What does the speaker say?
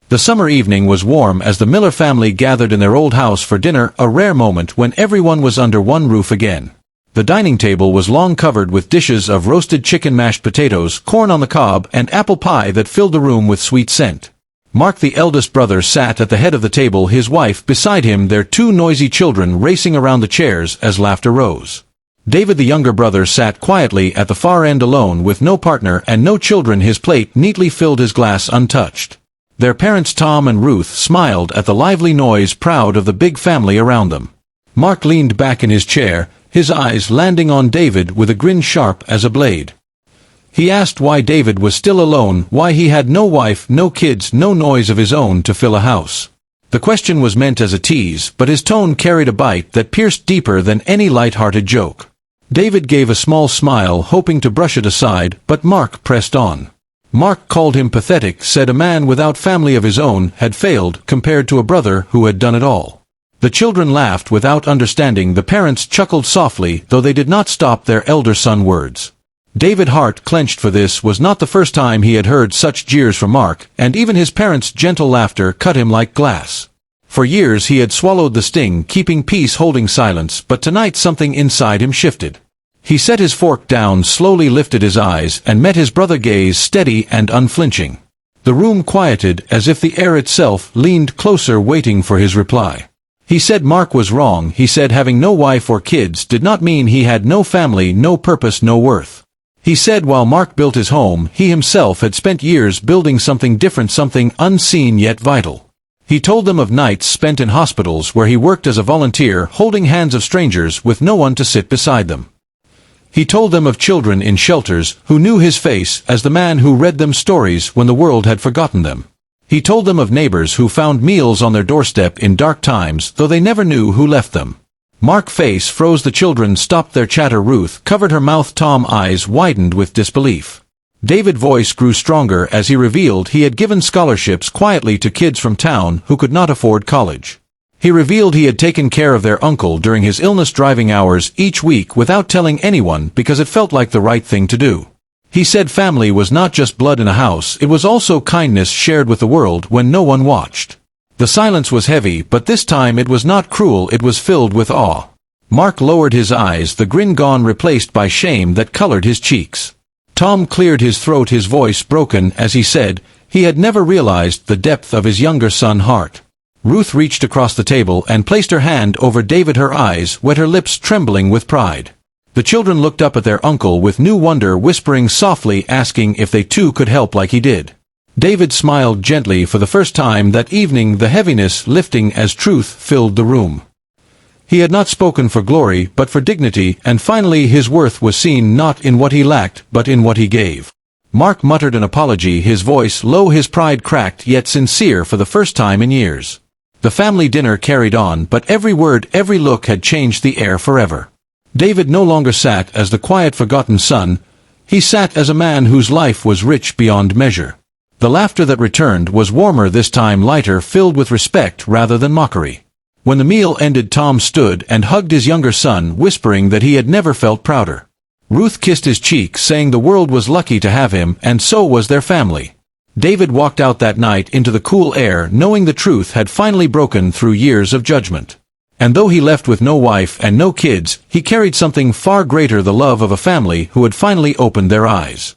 The summer evening was warm as the Miller family gathered in their old house for dinner, a rare moment when everyone was under one roof again. The dining table was long covered with dishes of roasted chicken, mashed potatoes, corn on the cob, and apple pie that filled the room with sweet scent. Mark, the eldest brother, sat at the head of the table, his wife beside him, their two noisy children racing around the chairs as laughter rose. David, the younger brother, sat quietly at the far end alone with no partner and no children, his plate neatly filled, his glass untouched. Their parents, Tom and Ruth, smiled at the lively noise, proud of the big family around them. Mark leaned back in his chair, his eyes landing on David with a grin sharp as a blade. He asked why David was still alone, why he had no wife, no kids, no noise of his own to fill a house. The question was meant as a tease, but his tone carried a bite that pierced deeper than any light-hearted joke. David gave a small smile, hoping to brush it aside, but Mark pressed on. Mark called him pathetic, said a man without family of his own had failed compared to a brother who had done it all. The children laughed without understanding, the parents chuckled softly, though they did not stop their elder son words. David's heart clenched, for this was not the first time he had heard such jeers from Mark, and even his parents' gentle laughter cut him like glass. For years he had swallowed the sting, keeping peace, holding silence, but tonight something inside him shifted. He set his fork down, slowly lifted his eyes, and met his brother's gaze, steady and unflinching. The room quieted, as if the air itself leaned closer, waiting for his reply. He said Mark was wrong. He said having no wife or kids did not mean he had no family, no purpose, no worth. He said while Mark built his home, he himself had spent years building something different, something unseen yet vital. He told them of nights spent in hospitals where he worked as a volunteer, holding hands of strangers with no one to sit beside them. He told them of children in shelters who knew his face as the man who read them stories when the world had forgotten them. He told them of neighbors who found meals on their doorstep in dark times, though they never knew who left them. Mark's face froze. The children stopped their chatter. Ruth covered her mouth. Tom's eyes widened with disbelief. David's voice grew stronger as he revealed he had given scholarships quietly to kids from town who could not afford college. He revealed he had taken care of their uncle during his illness, driving hours each week without telling anyone because it felt like the right thing to do. He said family was not just blood in a house, it was also kindness shared with the world when no one watched. The silence was heavy, but this time it was not cruel, it was filled with awe. Mark lowered his eyes, the grin gone, replaced by shame that colored his cheeks. Tom cleared his throat, his voice broken as he said he had never realized the depth of his younger son's heart. Ruth reached across the table and placed her hand over David, her eyes wet, her lips trembling with pride. The children looked up at their uncle with new wonder, whispering softly, asking if they too could help like he did. David smiled gently for the first time that evening, the heaviness lifting as truth filled the room. He had not spoken for glory, but for dignity, and finally his worth was seen not in what he lacked, but in what he gave. Mark muttered an apology, his voice low, his pride cracked yet sincere for the first time in years. The family dinner carried on, but every word, every look had changed the air forever. David no longer sat as the quiet, forgotten son. He sat as a man whose life was rich beyond measure. The laughter that returned was warmer this time, lighter, filled with respect rather than mockery. When the meal ended, Tom stood and hugged his younger son, whispering that he had never felt prouder. Ruth kissed his cheek, saying the world was lucky to have him, and so was their family. David walked out that night into the cool air, knowing the truth had finally broken through years of judgment. And though he left with no wife and no kids, he carried something far greater, the love of a family who had finally opened their eyes.